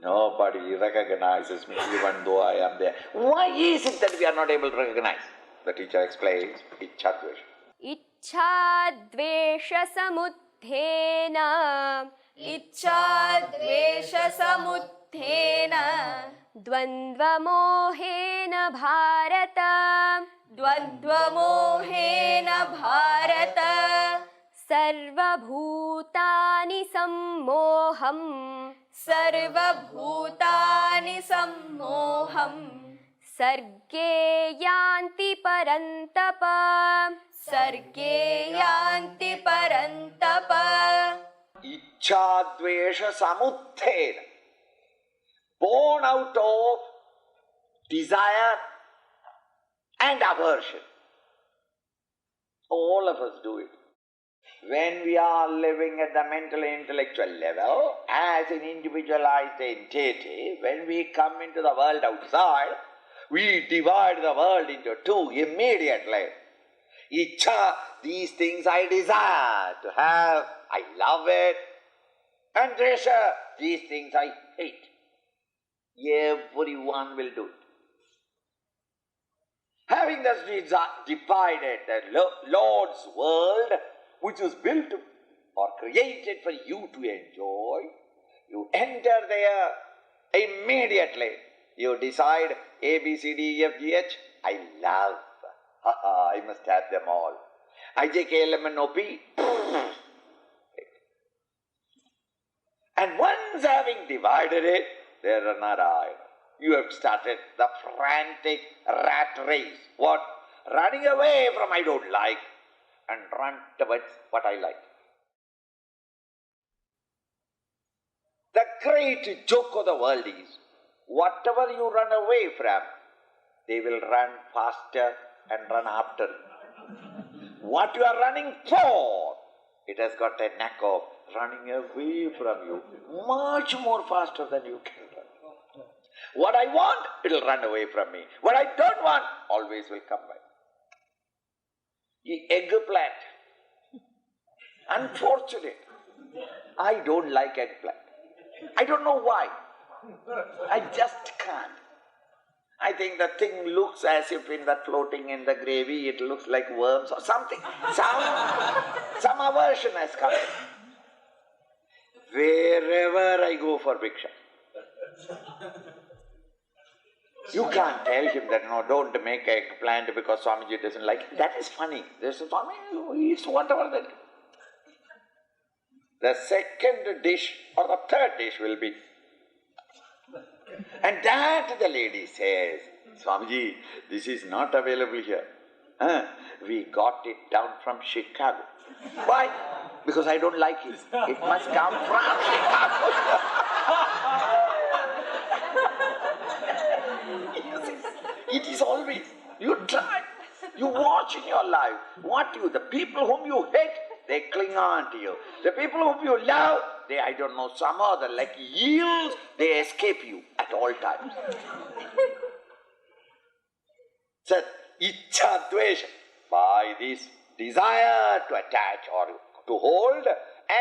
Nobody recognizes me even though I am there. Why is it that we are not able to recognize? The teacher explains, Ichchadvesha. Ichchadveshasamuddhena Ichchadveshasamuddhena Dvandvamohena bharata Dvandvamohena bharata Sarvabhutani sammoham Sarvabhutani sammoham Sarge yanti parantapa Sarge yanti parantapa Ichchadvesha samuddhena. Born out of desire and aversion. All of us do it. When we are living at the mental intellectual level, as an individualized entity, when we come into the world outside, we divide the world into two immediately. Ichcha, these things I desire to have, I love it. And dvesha, these things I hate. Everyone will do it. Having thus divided the Lord's world, which was built or created for you to enjoy, you enter there immediately. You decide A, B, C, D, E, F, G, H, I love. I must have them all. I, J, K, L, M, N, O, P. And once having divided it, there are Narayana. You have started the frantic rat race. What? Running away from I don't like and run towards what I like. The great joke of the world is, whatever you run away from, they will run faster and run after you. What you are running for, it has got a knack of running away from you much more faster than you can run. What I want, it will run away from me. What I don't want, always will come back. The eggplant. Unfortunate. I don't like eggplant. I don't know why. I just can't. I think the thing looks as if in that floating in the gravy, it looks like worms or something. Some aversion has come. Wherever I go for bhiksha, you can't tell him that, no, don't make eggplant because Swamiji doesn't like it. That is funny. There's a Swami, he eats whatever that. The second dish or the third dish will be. And that the lady says, Swamiji, this is not available here. We got it down from Chicago. Why? Because I don't like it. It must come from Chicago. It is always, you try, you watch in your life, the people whom you hate, they cling on to you. The people whom you love, they, I don't know, some other, like eels, they escape you at all times. So, Ichchadvesha, by this desire to attach or to hold,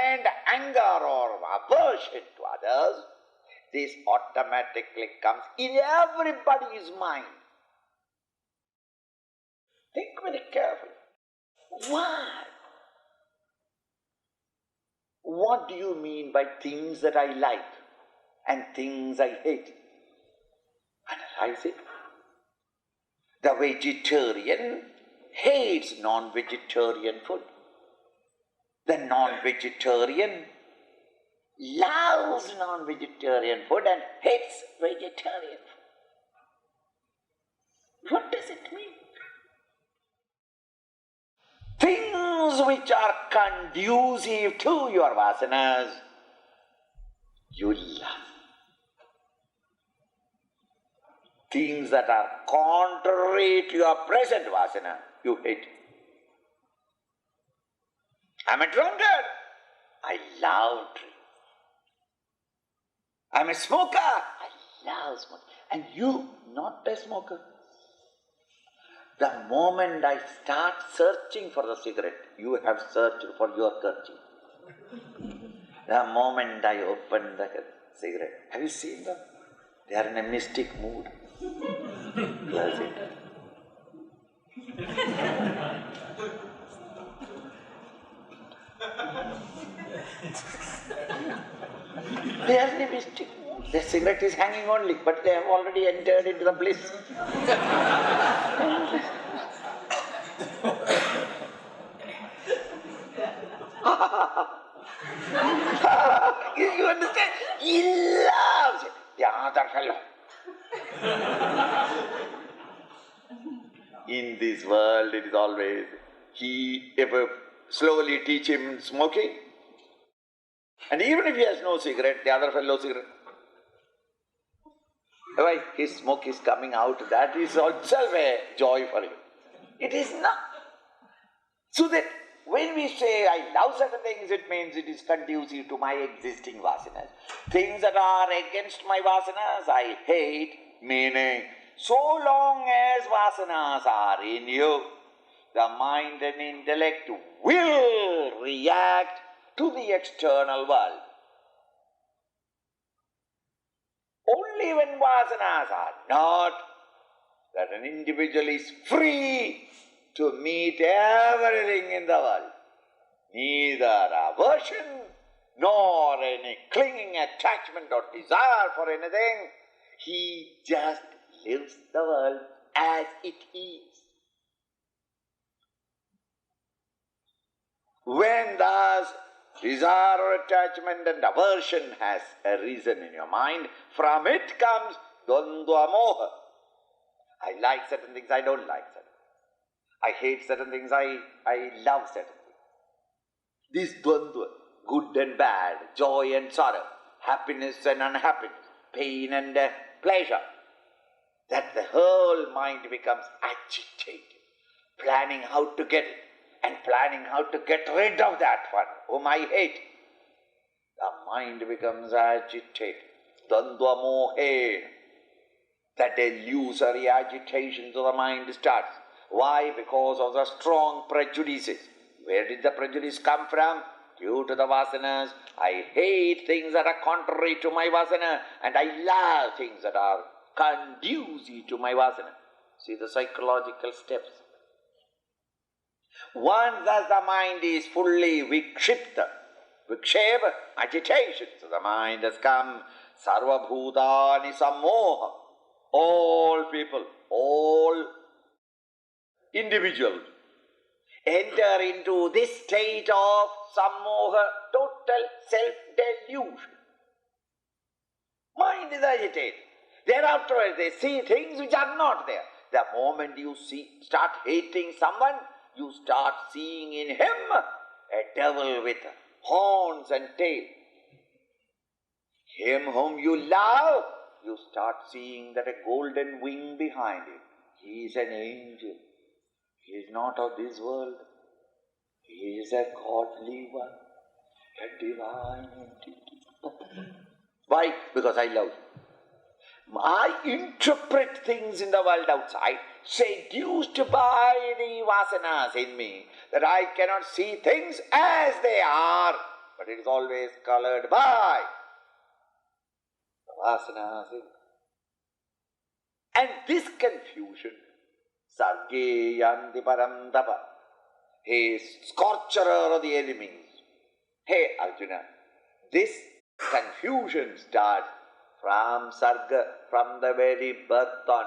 and anger or aversion to others, this automatically comes in everybody's mind. Think very carefully. Why? What do you mean by things that I like and things I hate? Analyze it. The vegetarian hates non-vegetarian food. The non-vegetarian loves non-vegetarian food and hates vegetarian food. What does it mean? Things which are conducive to your vasanas, you love. Things that are contrary to your present vasana, you hate. I'm a drunkard. I love drink. I'm a smoker. I love smoking. And you, not a smoker. The moment I start searching for the cigarette, you have searched for your kerchief. The moment I open the cigarette, have you seen them? They are in a mystic mood. Close it. They are in a mystic mood. The cigarette is hanging only, but they have already entered into the bliss. You understand? He loves it. The other fellow. In this world, it is always, he ever slowly teach him smoking. And even if he has no cigarette, the other fellow cigarette. Why? His smoke is coming out. That is itself a joy for him. It is not. So that when we say, I love certain things, it means it is conducive to my existing vasanas. Things that are against my vasanas, I hate, meaning, so long as vasanas are in you, the mind and intellect will react to the external world. Only when vasanas are not, that an individual is free to meet everything in the world. Neither aversion nor any clinging attachment or desire for anything. He just lives the world as it is. When thus desire or attachment and aversion has arisen in your mind, from it comes dvandva moha. I like certain things, I don't like certain things. I hate certain things, I love certain things. This dvandva, good and bad, joy and sorrow, happiness and unhappiness, pain and pleasure, that the whole mind becomes agitated, planning how to get it, and planning how to get rid of that one whom I hate. The mind becomes agitated. Dvandva mohe. That illusory agitation of the mind starts. Why? Because of the strong prejudices. Where did the prejudice come from? Due to the vasanas. I hate things that are contrary to my vasana, and I love things that are conducive to my vasana. See the psychological steps. Once as the mind is fully vikshipta, viksheva, agitation, so the mind has come, sarva bhutani sammoha. All people, all individuals enter into this state of sammoha, total self-delusion. Mind is agitated. Thereafter they see things which are not there. The moment you start hating someone, you start seeing in him a devil with horns and tail. Him whom you love, you start seeing that a golden wing behind him. He is an angel. He is not of this world. He is a godly one, a divine entity. Why? Because I love him. I interpret things in the world outside, seduced by the vasanas in me, that I cannot see things as they are, but it is always colored by the vasanas in me. And this confusion, sarge yanti param tapa, hey scorcher of the enemies, hey Arjuna, this confusion starts from sarga, from the very birth on.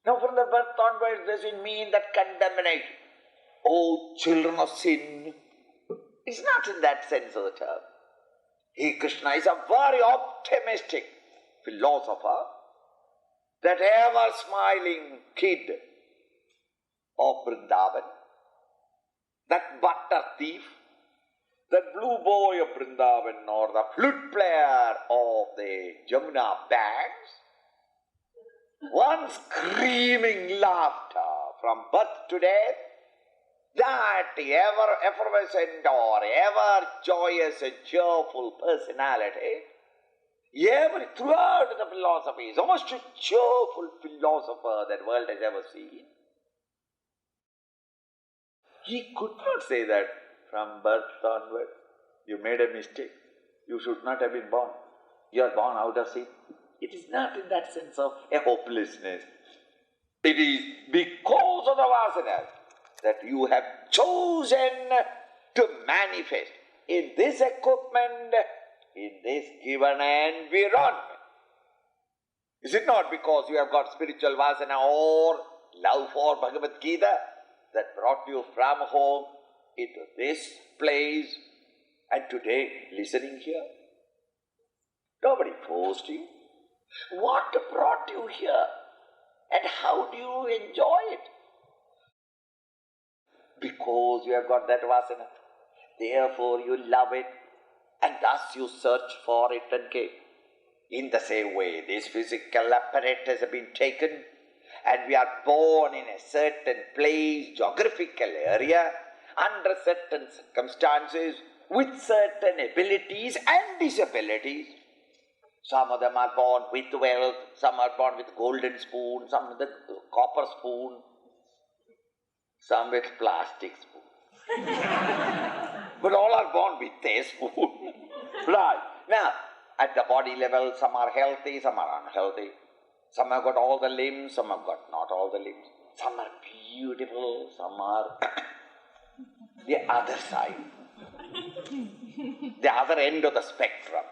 Now from the birth onwards, does it mean that condemnation? oh children of sin. It's not in that sense of the term. He, Krishna, is a very optimistic philosopher, that ever-smiling kid of Vrindavan, that butter thief, that blue boy of Vrindavan, or the flute player of the Jamuna banks, one screaming laughter from birth to death, that ever effervescent or ever joyous and cheerful personality, throughout the philosophy, is the most cheerful philosopher that world has ever seen. He could not say that from birth onward, you made a mistake, you should not have been born, you are born out of sin. It is not in that sense of a hopelessness. It is because of the vasanas that you have chosen to manifest in this equipment, in this given environment. Is it not because you have got spiritual vasana or love for Bhagavad Gita that brought you from home into this place and today listening here? Nobody forced you. What brought you here and how do you enjoy it? Because you have got that vasana. Therefore you love it and thus you search for it and gain. In the same way, this physical apparatus has been taken and we are born in a certain place, geographical area, under certain circumstances, with certain abilities and disabilities. Some of them are born with wealth, some are born with golden spoon, some with the copper spoon, some with plastic spoon. But all are born with a spoon. Right. Now, at the body level, some are healthy, some are unhealthy. Some have got all the limbs, some have got not all the limbs. Some are beautiful, some are the other side, the other end of the spectrum.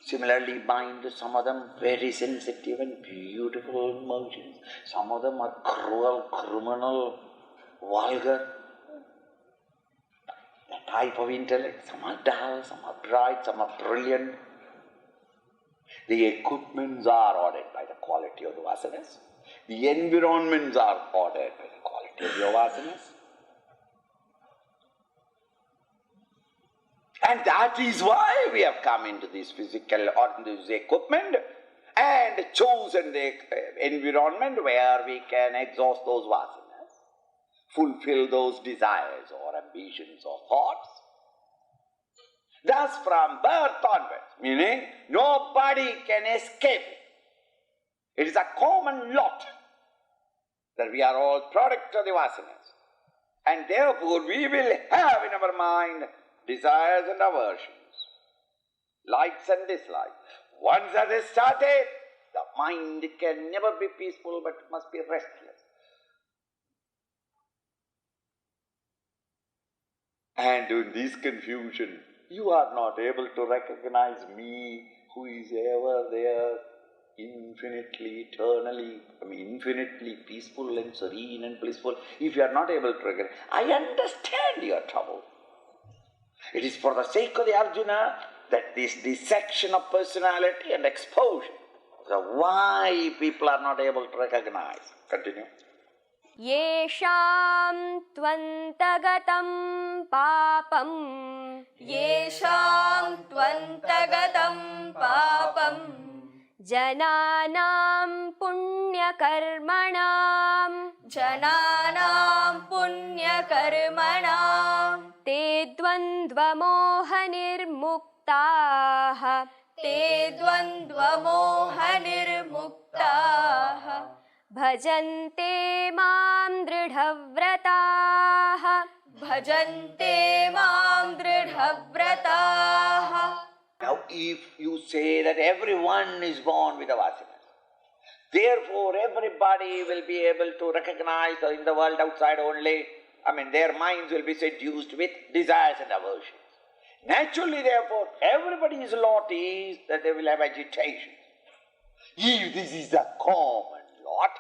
Similarly, mind, some of them very sensitive and beautiful emotions. Some of them are cruel, criminal, vulgar. The type of intellect, some are dull, some are bright, some are brilliant. The equipments are ordered by the quality of the vasanas. The environments are ordered by the quality of your vasanas. And that is why we have come into this physical or this equipment and chosen the environment where we can exhaust those vasanas, fulfill those desires or ambitions or thoughts. Thus from birth onwards, meaning nobody can escape it. It is a common lot that we are all products of the vasanas. And therefore we will have in our mind desires and aversions, likes and dislikes. Once that is started, the mind can never be peaceful but must be restless. And in this confusion, you are not able to recognize me who is ever there, infinitely, eternally, infinitely peaceful and serene and blissful. If you are not able to recognize, I understand your trouble. It is for the sake of the Arjuna that this dissection of personality and exposure. So why people are not able to recognize? Continue. येषां त्वन्तगतं पापं येषां त्वन्तगतं पापं जनानां पुण्यकर्मणां ते द्वन्द्वमोहनिर्मुक्ताः भजन्ते मां दृढव्रताः Now if you say that everyone is born with a vasana, therefore everybody will be able to recognize in the world outside only, their minds will be seduced with desires and aversions. Naturally, therefore, everybody's lot is that they will have agitation. If this is a common lot,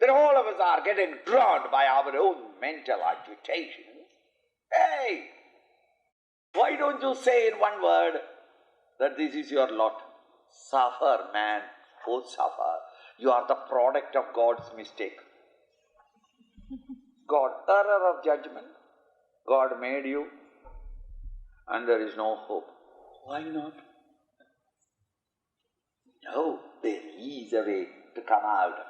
Then all of us are getting drawn by our own mental agitations. Hey, why don't you say in one word that this is your lot? Suffer, man. Oh, suffer. You are the product of God's mistake. God, error of judgment. God made you and there is no hope. Why not? No, there is a way to come out of it.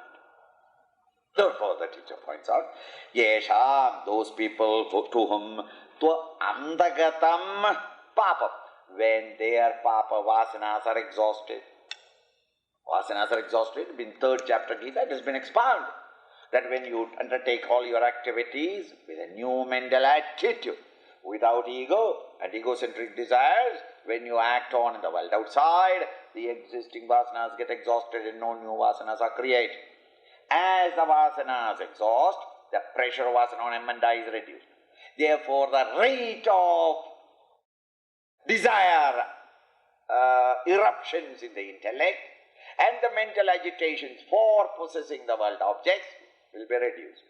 Therefore, the teacher points out, Yesham, those people to whom tva andagatam papam, when their papa vasanas are exhausted. Vasanas are exhausted. In 3rd chapter Geeta, it has been expounded that when you undertake all your activities with a new mental attitude, without ego and egocentric desires, when you act on in the world outside, the existing vasanas get exhausted and no new vasanas are created. As the vasanas exhaust, the pressure of vasana on emanda is reduced. Therefore, the rate of desire eruptions in the intellect and the mental agitations for possessing the world objects will be reduced.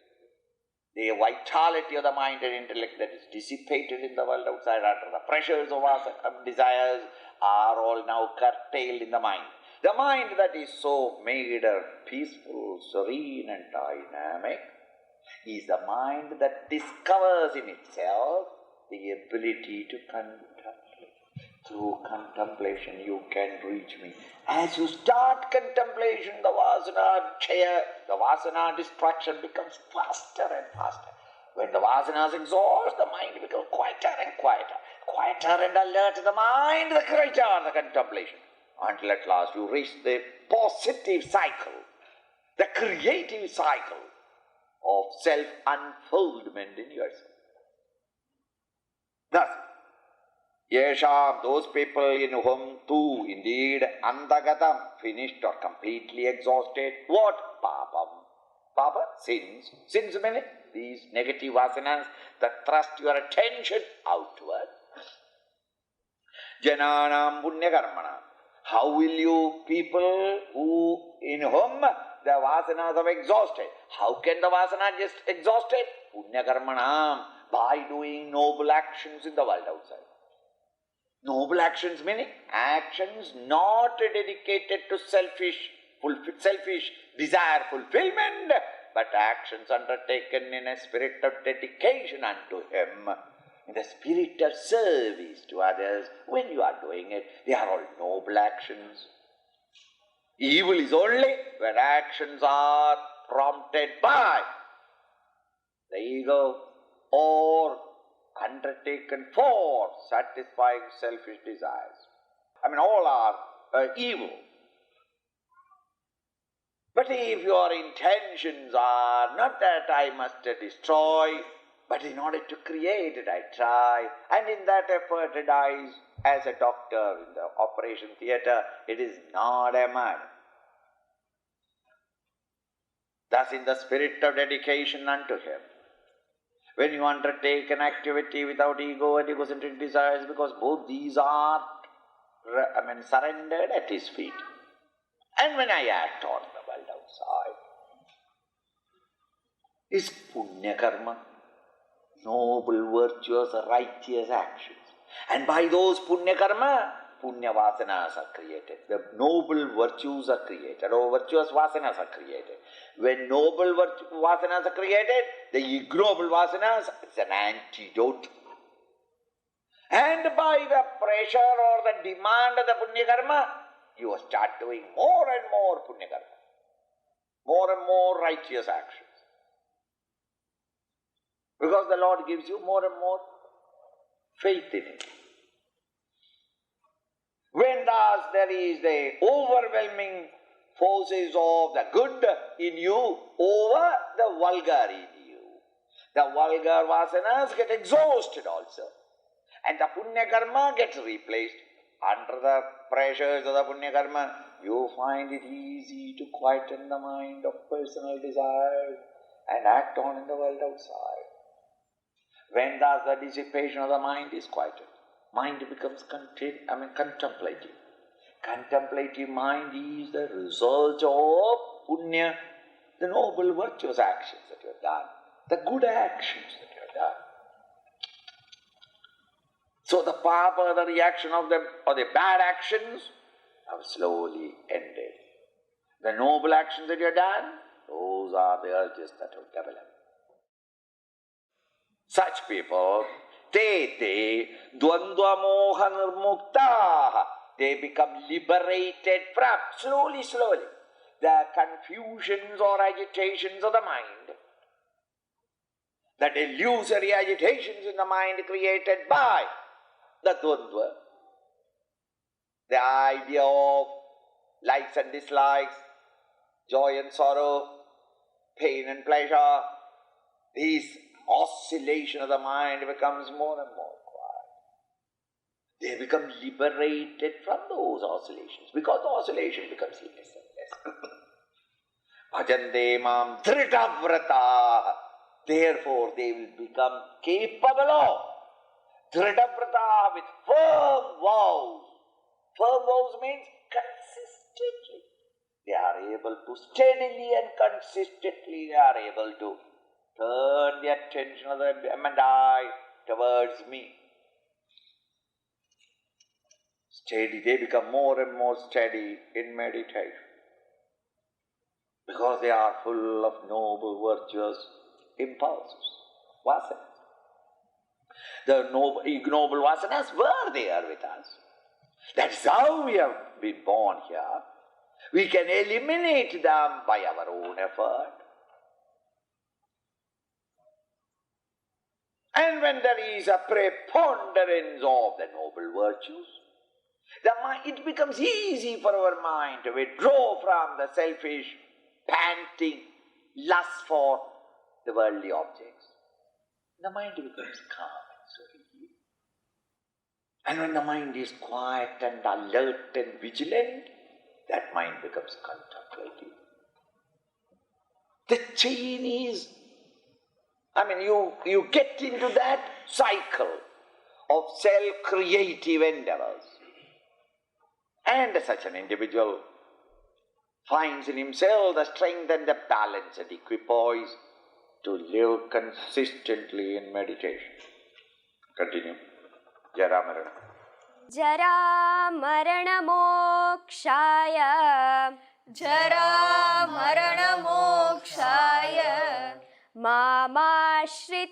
The vitality of the mind and intellect that is dissipated in the world outside under the pressures of desires are all now curtailed in the mind. The mind that is so made peaceful, serene and dynamic is the mind that discovers in itself the ability to contemplate. Through contemplation you can reach me. As you start contemplation, the vasana destruction becomes faster and faster. When the vasanas exhaust, the mind becomes quieter and quieter. Quieter and alert the mind, the greater the contemplation. Until at last you reach the positive cycle, the creative cycle of self-unfoldment in yourself. Thus, Yesham, those people in whom too indeed andagatam, finished or completely exhausted. What? Papam. Papa? Sins. Sins meaning these negative vasanas that thrust your attention outward. Jananam punyakarmanam. How will you people in whom the vasanas have exhausted? How can the vasana just exhausted? Punyakarmanam. By doing noble actions in the world outside. Noble actions meaning actions not dedicated to selfish desire fulfillment, but actions undertaken in a spirit of dedication unto Him, in the spirit of service to others. When you are doing it, they are all noble actions. Evil is only when actions are prompted by the ego or undertaken for satisfying selfish desires. All are evil. But if your intentions are not that I must destroy, but in order to create it I try, and in that effort it dies as a doctor in the operation theatre, it is not a murder. Thus in the spirit of dedication unto Him, when you undertake an activity without ego and egocentric desires, because both these are surrendered at His feet. And when I act on the world outside, is punya karma, noble, virtuous, righteous actions. And by those punya karma, punya vasanas are created. The noble virtues are created, or virtuous vasanas are created. When noble vasanas are created, the ignoble vasanas is an antidote. And by the pressure or the demand of the punya karma, you start doing more and more punya karma, more and more righteous actions. Because the Lord gives you more and more faith in it. When thus there is the overwhelming forces of the good in you over the vulgar in you, the vulgar vasanas get exhausted also, and the punya karma gets replaced. Under the pressures of the punya karma, you find it easy to quieten the mind of personal desires and act on in the world outside. When thus the dissipation of the mind is quieted, mind becomes contemplative. Contemplative mind is the result of punya the noble virtuous actions that you have done, the good actions that you have done. So the papa, the reaction of them, or the bad actions have slowly ended. The noble actions that you have done, those are the urges that have developed. Such people, te dvandva moha nirmuktaha, they become liberated from, slowly, the confusions or agitations of the mind, the delusory agitations in the mind created by the dvandva, the idea of likes and dislikes, joy and sorrow, pain and pleasure. This oscillation of the mind becomes more and more quiet. They become liberated from those oscillations because the oscillation becomes less and less. Bhajante mam dhridavrata. Therefore they will become capable of dhridavrata, with firm vows. Firm vows means consistently. They are able to steadily and consistently, they are able to turn the attention of them and eye towards me. Steady, they become more and more steady in meditation because they are full of noble, virtuous impulses, vasanas. The ignoble vasanas were there with us. That's how we have been born here. We can eliminate them by our own effort. And when there is a preponderance of the noble virtues, it becomes easy for our mind to withdraw from the selfish, panting lust for the worldly objects. The mind becomes calm and serene. And when the mind is quiet and alert and vigilant, that mind becomes contemplative. The chain is, you get into that cycle of self-creative endeavors. And such an individual finds in himself the strength and the balance and equipoise to live consistently in meditation. Continue. Jara Marana. Jara Marana Mokshaya, Jara Marana Mokshaya, Mamashritya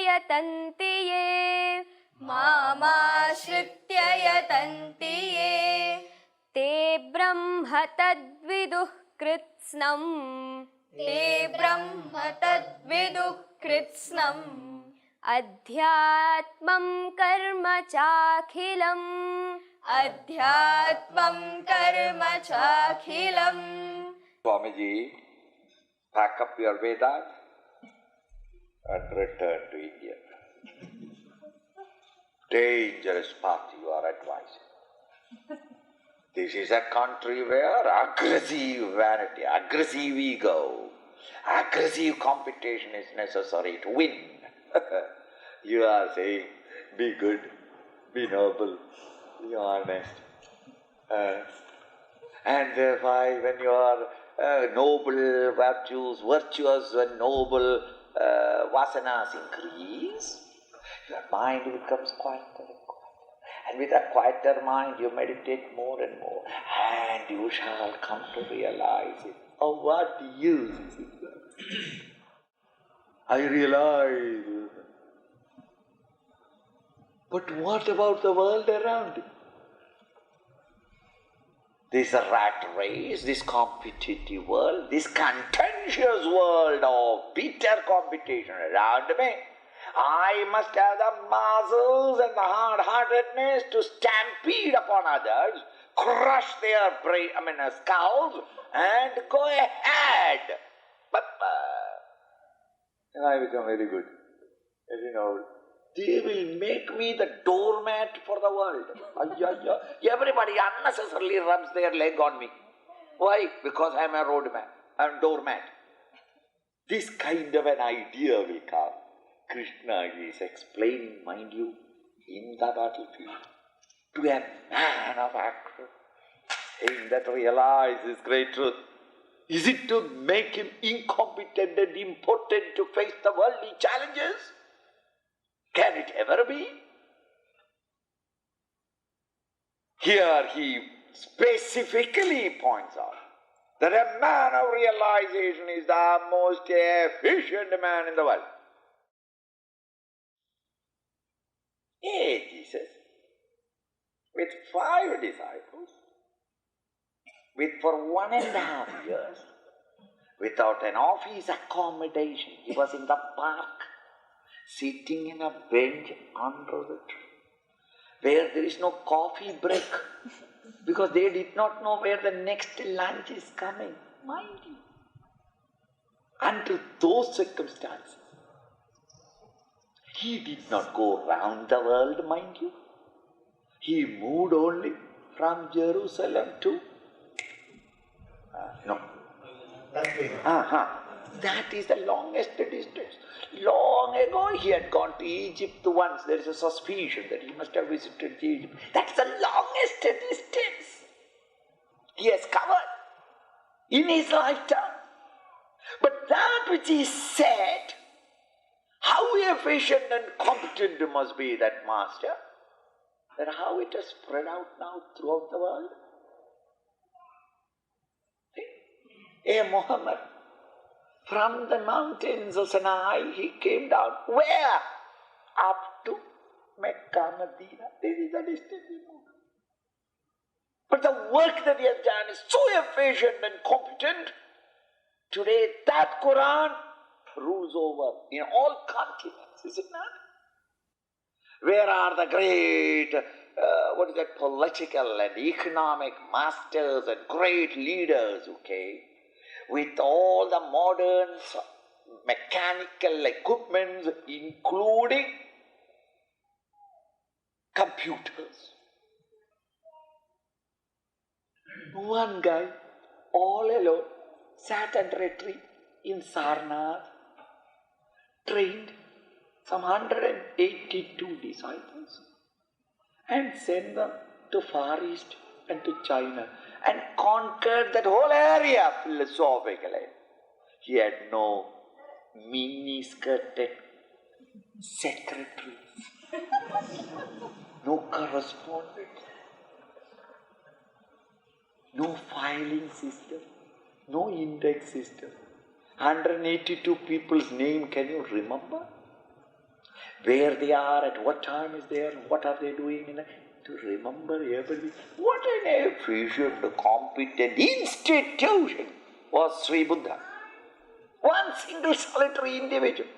yatanti ye, Mamashritya yatanti ye, Te Brahma tadviduh kritsnam, Te Brahma tadviduh kritsnam, Adhyatmam karma chakhilam, Adhyatmam karma chakhilam. Swamiji, pack up your Vedas and return to India. Dangerous path you are advising. This is a country where aggressive vanity, aggressive ego, aggressive competition is necessary to win. You are saying, be good, be noble, be honest. And thereby when you are noble virtues, virtuous and noble vasanas increase, your mind becomes quieter and quieter. And with a quieter mind you meditate more and more. And you shall come to realize it. Of what use is it? I realize. But what about the world around you? This rat race, this competitive world, this contentious world of bitter competition around me, I must have the muscles and the hard-heartedness to stampede upon others, crush their skulls, and go ahead. But I become very good. As you know, they will make me the doormat for the world. Everybody unnecessarily rubs their leg on me. Why? Because I am a roadman, I am doormat. This kind of an idea will come. Krishna is explaining, mind you, in the battlefield to a man of action, saying that realize this great truth. Is it to make him incompetent and impotent to face the worldly challenges? Can it ever be? Here he specifically points out that a man of realization is the most efficient man in the world. Hey, Jesus, with 5 disciples, for 1.5 years, without an office accommodation, he was in the park, sitting in a bench under the tree, where there is no coffee break, because they did not know where the next lunch is coming, mind you. Under those circumstances, he did not go round the world, mind you. He moved only from Jerusalem to that is the longest distance. Long ago he had gone to Egypt once. There is a suspicion that he must have visited Egypt. That's the longest distance he has covered in his lifetime. But that which he said, how efficient and competent must be that master, that how it has spread out now throughout the world. Muhammad, from the mountains of Sinai, he came down. Where? Up to Mecca, Medina. This is the distance he moved. But the work that he has done is so efficient and competent. Today, that Quran rules over in all continents, is it not? Where are the great, political and economic masters and great leaders who came with all the modern mechanical equipment, including computers? One guy, all alone, sat under a tree in Sarnath, trained some 182 disciples and sent them to Far East and to China and conquered that whole area philosophically. He had no mini-skirted secretaries, no correspondence, no filing system, no index system. 182 people's name, can you remember? Where they are, at what time is there, what are they doing? To remember everything. What an efficient, competent institution was Sri Buddha. One single solitary individual.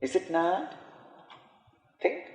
Is it not? Think.